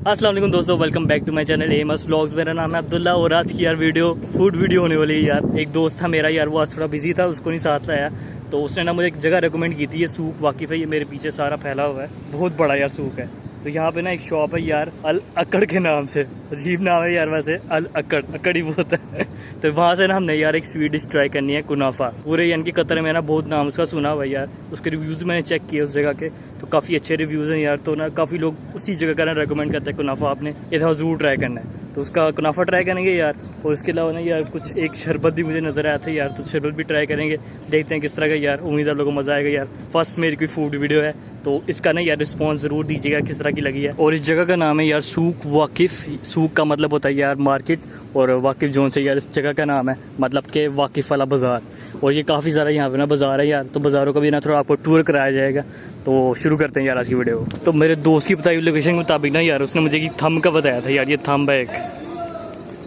अस्सलाम वालेकुम दोस्तों, welcome back to my channel MS vlogs. मेरा नाम है अब्दुल्ला और आज की यार वीडियो फूड वीडियो होने वाली है यार। एक दोस्त था मेरा यार, वो आज थोड़ा बिजी था, उसको नहीं साथ लाया, तो उसने ना मुझे एक जगह रेकमेंड की थी। ये सूक वाकिफ़ है, ये मेरे पीछे सारा फैला हुआ है, बहुत बड़ा यार सूक है। तो यहाँ पे ना एक शॉप है यार, अल अकड़ के नाम से, अजीब नाम है यार वैसे, अल अकड़, अकड़ ही बहुत है। तो वहाँ से ना हमने यार एक स्वीट डिश ट्राई करनी है, कुनाफा। पूरे यानी कि कतर में ना बहुत नाम उसका सुना हुआ है यार। उसके रिव्यूज़ मैंने चेक किए उस जगह के, तो काफ़ी अच्छे रिव्यूज़ हैं यार। तो ना काफ़ी लोग उसी जगह का ना रेकमेंड करते हैं कुनाफा आपने इधर ज़रूर ट्राई करना है। तो उसका कुनाफा ट्राई करेंगे यार, और उसके अलावा ना यार कुछ एक शरबत भी मुझे नज़र आया था यार, तो शरबत भी ट्राई करेंगे, देखते हैं किस तरह का यार। उम्मीद है लोगों को मज़ा आएगा यार। फर्स्ट मेरी कोई फूड वीडियो है, तो इसका ना यार रिस्पॉन्स ज़रूर दीजिएगा किस तरह की लगी है। और इस जगह का नाम है यार सूक वाकिफ़। सूक का मतलब होता है यार मार्केट, और वाकिफ़ जोन से यार इस जगह का नाम है, मतलब कि वाकिफ़ वाला बाज़ार। और ये काफ़ी सारा यहाँ पे ना बाज़ार है यार, तो बाज़ारों का भी ना थोड़ा आपको टूर कराया जाएगा। तो शुरू करते हैं यार आज की वीडियो। तो मेरे दोस्त की बताई हुई लोकेशन के मुताबिक ना यार, उसने मुझे एक थंब का बताया था यार, ये थंब है एक।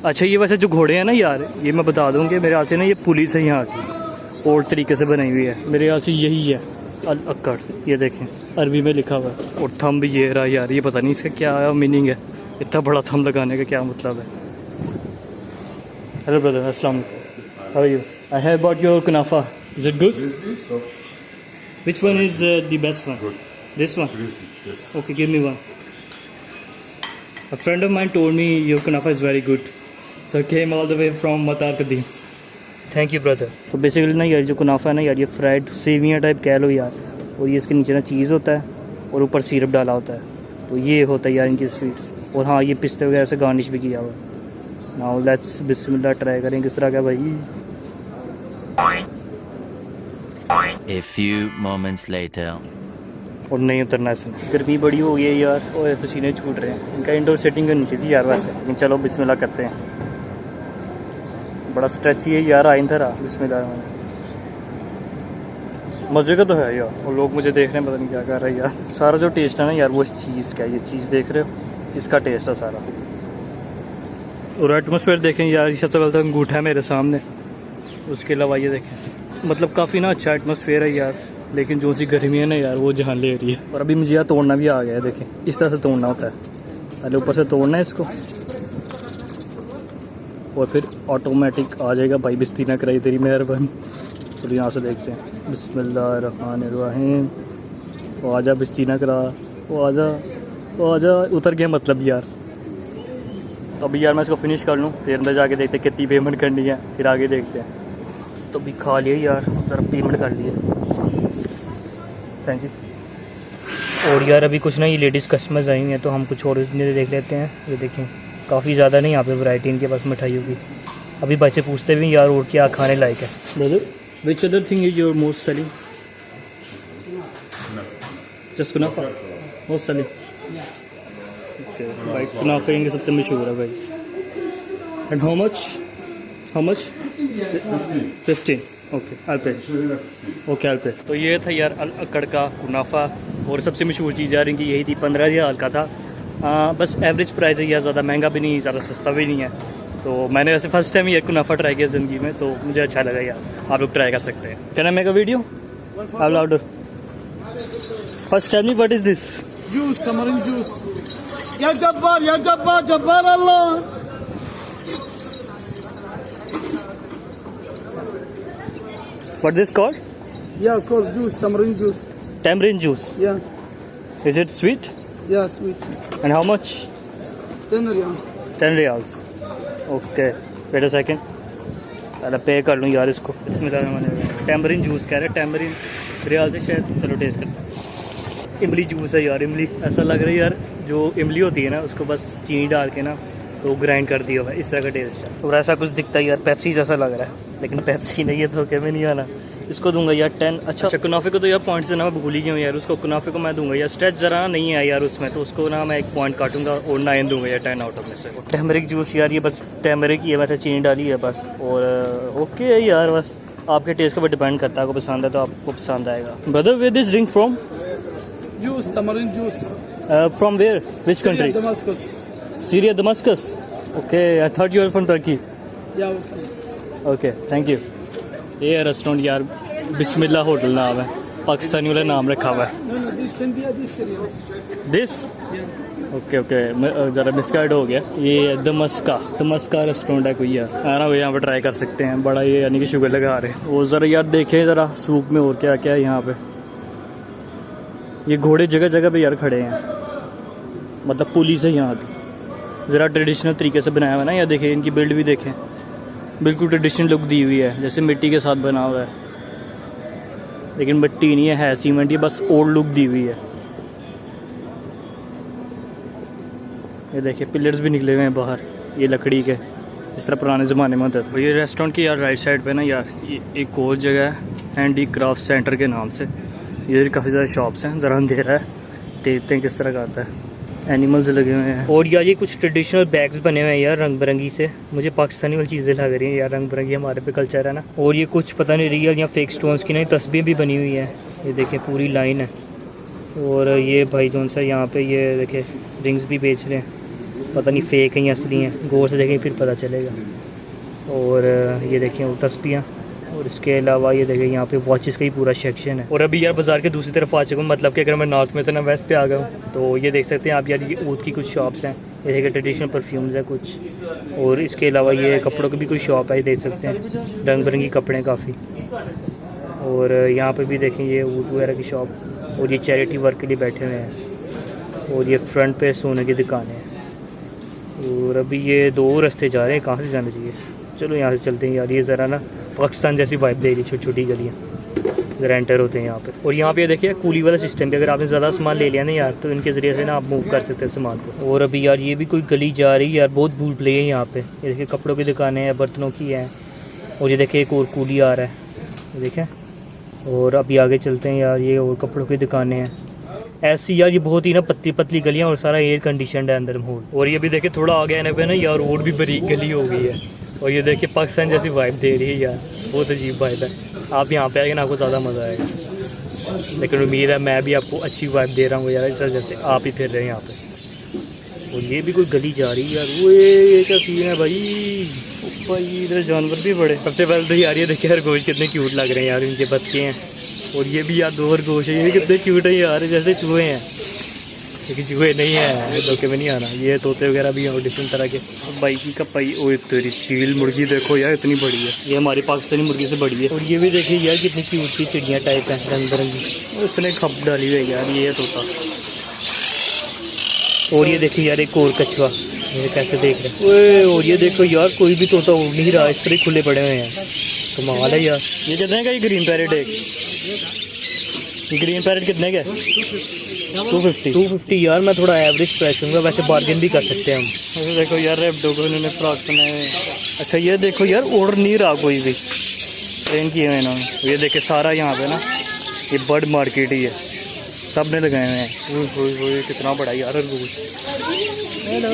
अच्छा, ये वैसे जो घोड़े हैं ना यार, ये मैं बता दूँ कि मेरे ख्याल से ना ये पुलिस है यहाँ की, और तरीके से बनाई हुई है। मेरे ख्याल से यही है अल अकड़, ये देखें अरबी में लिखा हुआ है। और थंब ये रहा यार, ये पता नहीं इसका क्या मीनिंग है, इतना बड़ा थंब लगाने का क्या मतलब है। हेलो ब्रदर, अस्सलाम वालेकुम, how are you? I have bought your कुनाफा, is it good? Which one is the best one? Good. This one? Yes. Okay, give me one. A friend of mine told me your kunafa is very good. So I came all the way from Matar Kadim. Thank you brother. तो basically ना यार जो कुनाफा है ना यार, ये fried सेवियाँ type कह लो यार, और ये इसके नीचे ना चीज़ होता है और ऊपर सिरप डाला होता है, तो ये होता है यार इनकी स्वीट्स। और हाँ, ये पिस्ते वगैरह से गार्निश भी किया हुआ है। नाउ लेट्स बिस्मिल्लाह ट्राई करें किस तरह का भाई। A few moments later. और नहीं उतरना इसने, गर्मी बड़ी हो गई है यार, और पसीने छूट रहे हैं। इनका इंडोर सेटिंग करनी चाहिए यार वैसे, लेकिन चलो बिस्मिल्लाह करते हैं। बड़ा स्ट्रेच ही है यार, आइन था रहा बिस्मिल्लाह। मज़े का तो है यार, और लोग मुझे देख रहे हैं, पता नहीं क्या कर रहे हैं यार। सारा जो टेस्ट है ना यार, वो इस चीज़ का, ये चीज़ देख रहे हो, इसका टेस्ट है सारा। और एटमोसफेयर देखें यार, सबसे पहले तो अंगूठा है मेरे सामने, उसके अलावा ये देखें, मतलब काफ़ी ना अच्छा एटमोसफेयर है यार। लेकिन जो सी गर्मी है ना यार, वो जहाँ ले रही है। और अभी मुझे यार तोड़ना भी आ गया है, देखें इस तरह से तोड़ना होता है, पहले ऊपर से तोड़ना है इसको, और फिर ऑटोमेटिक आ जाएगा। भाई बिस्ती ना कराई तेरी मेहरबानी। तो यहाँ से देखते हैं, बिस्मिल्लाहिर्रहमानिर्रहीम। वो आजा, बिस्ती ना करा, वो आजा, वो आजा। उतर गया मतलब यार। तो अभी यार मैं इसको फिनिश कर लूँ, फिर अंदर जाके देखते हैं कितनी पेमेंट करनी है, फिर आगे देखते हैं। तो भी खा लिया यार, ज़रा पेमेंट कर लिए, थैंक यू। और यार अभी कुछ ना ये लेडीज़ कस्टमर्स आई हैं, तो हम कुछ और देख लेते हैं। ये देखें काफ़ी ज़्यादा नहीं यहाँ पे वैरायटी इनके पास मिठाइयों की। अभी बच्चे पूछते भी यार और क्या खाने लायक है। बोलो, which other thing is your most selling? Just कुनाफा मोस्ट सेलिंग। ओके भाई, कुनाफा इनके सबसे मशहूर है भाई। And how much? How much? 15। Okay I pay. Okay I पे। तो ये था यार अल अकड़ का कुनाफा, और सबसे मशहूर चीज़ यार इनकी यही थी। 15,000 का था। बस एवरेज प्राइस है यार, ज़्यादा महंगा भी नहीं, ज़्यादा सस्ता भी नहीं है। तो मैंने वैसे फर्स्ट टाइम ये कुनाफा ट्राई किया ज़िंदगी में, तो मुझे अच्छा लगा यार। आप लोग ट्राई कर सकते हैं। Can I make a video? I louder. First time, what is this? Juice, tamarind juice. या जब्बार, या जब्बार, जब्बार अल्लाह। What this called? Yeah, called juice, tamarind juice. Tamarind juice. Yeah, Is it sweet? yeah, sweet. And how much? 10 riyal. 10 riyals. Okay wait a second, पहले pay कर लूँ यार इसको। इसमें tamarind juice कह रहे हैं, टैमरिन रियाल से शायद। चलो टेस्ट करते हैं। इमली जूस है यार, इमली ऐसा लग रहा है यार, जो इमली होती है ना उसको बस चीनी डाल के ना तो ग्राइंड कर दिया हुआ है, इस तरह का टेस्ट है। और ऐसा कुछ दिखता है यार, पेप्सी जैसा लग रहा है, लेकिन पेप्सी नहीं है, धोखे में नहीं आना। इसको दूंगा यार 10। अच्छा कुनाफे को तो यार पॉइंट्स देना मैं भूल ही गया हूँ यार। उसको कुनाफे को मैं दूंगा यार, स्ट्रेच ज़रा नहीं है यार उसमें, तो उसको ना मैं 1 पॉइंट काटूंगा और 9 दूंगा यार 10 आउट ऑफ में से। टर्मरिक जूस यार, ये बस टर्मरिक ही है, वैसे चीनी डाली है बस। और ओके है यार, बस आपके टेस्ट के ऊपर डिपेंड करता है, आपको पसंद है तो आपको पसंद आएगा। Brother where this drink from? Juice, tamarind juice. From where, which country? Damascus. Syria, Damascus. Okay I thought you are from Turkey. Yeah, okay. Okay thank you. ये रेस्टोरेंट यार बिस्मिल्लाह होटल नाम है, पाकिस्तानी वाला नाम रखा हुआ है। No, this India, this Syria. This Yeah. Okay ज़रा मिसगाइड हो गया। ये दमस्का रेस्टोरेंट है कोई यार, आना हो यहाँ पे ट्राई कर सकते हैं। बड़ा ये यानी कि शुगर लगा रहे हैं। और ज़रा यार देखें ज़रा सूप में और क्या क्या है यहाँ पे। ये घोड़े जगह जगह पे यार खड़े हैं, मतलब पुलिस है यहाँ की। ज़रा ट्रेडिशनल तरीके से बनाया हुआ है ना, या देखें इनकी बिल्ड भी देखें, बिल्कुल ट्रेडिशनल लुक दी हुई है, जैसे मिट्टी के साथ बना हुआ है। लेकिन मिट्टी नहीं है सीमेंट, ये बस ओल्ड लुक दी हुई है। ये देखिए पिलर्स भी निकले हुए हैं बाहर, ये लकड़ी के, इस तरह पुराने ज़माने में होता था। ये रेस्टोरेंट की यार राइट साइड पे ना यार ये एक और जगह है, हैंडीक्राफ्ट सेंटर के नाम से। ये काफ़ी ज़्यादा शॉप्स हैं। ज़रा अंधेरा है, देखते हैं किस तरह का आता है। एनिमल्स लगे हुए हैं। और यार ये कुछ ट्रेडिशनल बैग्स बने हुए हैं यार रंग बिरंगी से। मुझे पाकिस्तानी वाली चीज़ें लग रही हैं यार, रंग बिरंगी हमारे पे कल्चर है ना। और ये कुछ पता नहीं रियल या फेक स्टोन्स की नहीं तस्वीर भी बनी हुई है। ये देखें पूरी लाइन है। और ये भाई जोन सा यहाँ पे ये देखें रिंग्स भी बेच रहे हैं, पता नहीं फेक हैं या असली हैं, गौर से देखें फिर पता चलेगा। और ये देखें वो तस्बीहां। और इसके अलावा ये देखें यहाँ पे वॉचेस का ही पूरा सेक्शन है। और अभी यार बाज़ार के दूसरी तरफ आ चुका हूँ, मतलब कि अगर मैं नॉर्थ में तो ना वेस्ट पे आ गया हूँ। तो ये देख सकते हैं आप यार, ये ऊद की कुछ शॉप्स हैं, ये देखें ट्रेडिशनल परफ्यूम्स है कुछ। और इसके अलावा ये कपड़ों की भी कोई शॉप है, ये देख सकते हैं रंग बिरंगी कपड़े काफ़ी। और यहाँ पर भी देखें ये ऊद वगैरह की शॉप। और ये चैरिटी वर्क के लिए बैठे हुए हैं। और ये फ्रंट पे सोने की दुकानें हैं। और अभी ये दो रास्ते जा रहे हैं, कहाँ से जाना चाहिए? चलो यहाँ से चलते हैं यार। ये ज़रा ना पाकिस्तान जैसी वाइब दे रही, छोटी छोटी गलियाँ ज़रा एंटर होते हैं यहाँ पे। और यहाँ पे देखिए कूली वाला सिस्टम भी, अगर आपने ज़्यादा सामान ले लिया ना यार तो इनके ज़रिए से ना आप मूव कर सकते हैं सामान को। और अभी यार ये भी कोई गली जा रही है यार, बहुत भूल भुलैया है यहाँ पे। ये देखिए कपड़ों की दुकानें हैं, बर्तनों की हैं। और ये देखिए एक और कूली आ रहा है, ये देखें। और अभी आगे चलते हैं यार, ये और कपड़ों की दुकानें हैं ऐसी यार। ये बहुत ही ना पतली पतली गलियाँ और सारा एयर कंडीशन है अंदर माहौल। और ये भी देखिए थोड़ा आगे आने पे ना यार रोड भी बरीक गली हो गई है। और ये देखिए पाकिस्तान जैसी वाइब दे रही है यार, बहुत अजीब वाइब है। आप यहाँ पे आएंगे ना आपको ज़्यादा मज़ा आएगा। लेकिन उम्मीद है मैं भी आपको अच्छी वाइब दे रहा हूँ यार, इस जैसे आप ही फिर रहे हैं यहाँ पे। और ये भी कोई गली जा रही है यार, वो ये क्या सीन है भाई इधर जानवर भी बड़े। सबसे पहले तो यार ये देखिए खरगोश कितने क्यूट लग रहे हैं यार, इनके बच्चे हैं। और ये भी यार दो खरगोश है, ये कितने क्यूट है यार, जैसे चूहे हैं। लेकिन चूहे नहीं है, धोखे में नहीं आना। ये तोते वगैरह भी हैं और डिफरेंट तरह के। बाई की कपाई, ओ तेरी चील मुर्गी देखो यार इतनी बड़ी है, ये हमारी पाकिस्तानी मुर्गी से बड़ी है। और ये भी देखिए यार कितनी क्यूट सी चिड़ियाँ टाइप है रंग बिरंगी। उसने खप डाली हुई है यार, ये तोता। और ये देखिए यार एक और कछुआ, ये कैसे देख रहे हैं। और ये देखो यार कोई भी तोता उड़ नहीं रहा, इस तरह खुले पड़े हुए हैं। कमाल है यार। ये कितने का ये ग्रीन पैरेट है? ग्रीन पैरेट कितने का? 250 यार। मैं थोड़ा एवरेज प्राइस दूंगा, वैसे बार्गेन भी कर सकते हैं हम। अच्छा देखो यार रेबडो को इन्होंने फ्रॉक बनाए हुए। अच्छा ये देखो यार उड़ नहीं रहा कोई भी, ट्रेन किए हुए इन्होंने। ये देखे सारा यहाँ पे ना ये बर्ड मार्केट ही है, सब ने लगाए हुए हैं। वो कितना बड़ा यार खरगोश। हेलो।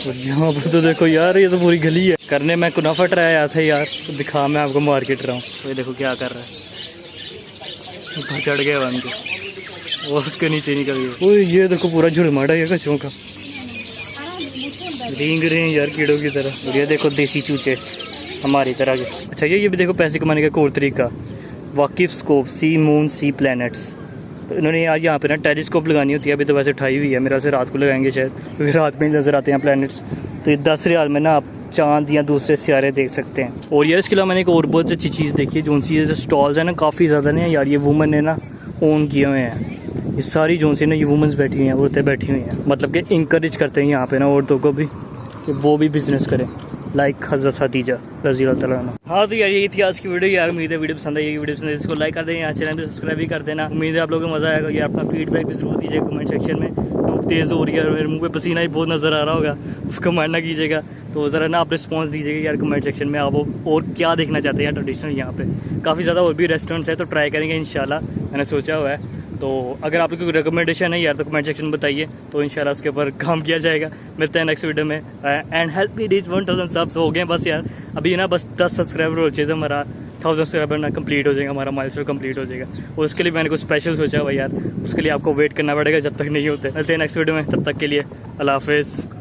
और यहाँ पर तो देखो यार ये तो पूरी गली है। करने में कुनाफा ट्राई आया था यार, तो दिखा मैं आपको मार्केट रहा हूँ। तो ये देखो क्या कर रहा है, ऊपर चढ़ गया वन के और उसके नीचे निकल गया। ओए ये देखो पूरा झुरमाड़ा है कछुओं का, रेंग रहे हैं यार कीड़ों की तरह। और ये देखो देसी चूचे हमारी तरह के। अच्छा ये भी देखो पैसे कमाने का एक और तरीका, वाकिफ स्कोप, सी मून सी प्लैनेट्स। तो इन्होंने यार यहाँ पे ना टेलीस्कोप लगानी होती है, अभी तो वैसे उठाई हुई है, मेरा से रात को लगाएंगे शायद, क्योंकि रात में नज़र आते हैं प्लैनेट्स। तो ये 10 रियाल में ना आप चांद या दूसरे सितारे देख सकते हैं। और यार इसके अलावा मैंने एक और बहुत अच्छी चीज़ देखी है, जो सी ये स्टॉल्स है ना काफ़ी ज़्यादा नहीं यार, ये वुमन ने ना ओन किए हुए हैं। ये सारी जो सी ना ये वुमेंस बैठी हुई हैं, औरतें बैठी हुई हैं, मतलब कि इंकरेज करते हैं यहाँ पे ना औरतों को भी कि वो भी बिजनेस करें, लाइक हज़रत खदीजा रज़ी अल्लाह तआला अन्हा। हाँ तो यार यही थी आज की वीडियो यार। उम्मीद है वीडियो पसंद आई, वीडियो पसंद है इसको लाइक कर दें, यहाँ चैनल पे सब्सक्राइब भी कर देना। उम्मीद है आप लोगों को मज़ा आएगा। यार अपना फीडबैक भी जरूर दीजिए कमेंट सेक्शन में। धूप तेज़ हो रही है और मेरे मुँह पे पसीना ही बहुत नज़र आ रहा होगा, उसको मानना कीजिएगा। तो ज़रा ना आप रिस्पॉन्स दीजिएगा यार कमेंट सेक्शन में, आप और क्या देखना चाहते हैं यार ट्रेडिशनल। यहाँ पे काफ़ी ज़्यादा और भी रेस्टोरेंट्स है, तो ट्राई करेंगे इंशाल्लाह, मैंने सोचा हुआ है। तो अगर आप लोगों को रिकमेंडेशन है यार तो कमेंट सेक्शन में बताइए, तो इंशाल्लाह उसके ऊपर काम किया जाएगा। मिलते हैं नेक्स्ट वीडियो में। And help me reach 1000 subs हो गए बस यार, अभी ना बस 10 सब्सक्राइबर हो चाहिए, तो हमारा 1000 सब्सक्राइबर ना कंप्लीट हो जाएगा, हमारा माइलस्टोन कंप्लीट हो जाएगा। और उसके लिए मैंने कुछ स्पेशल सोचा हुआ यार, उसके लिए आपको वेट करना पड़ेगा जब तक नहीं होते। मिलते हैं नेक्स्ट वीडियो में, तब तक के लिए अल्लाह हाफिज़।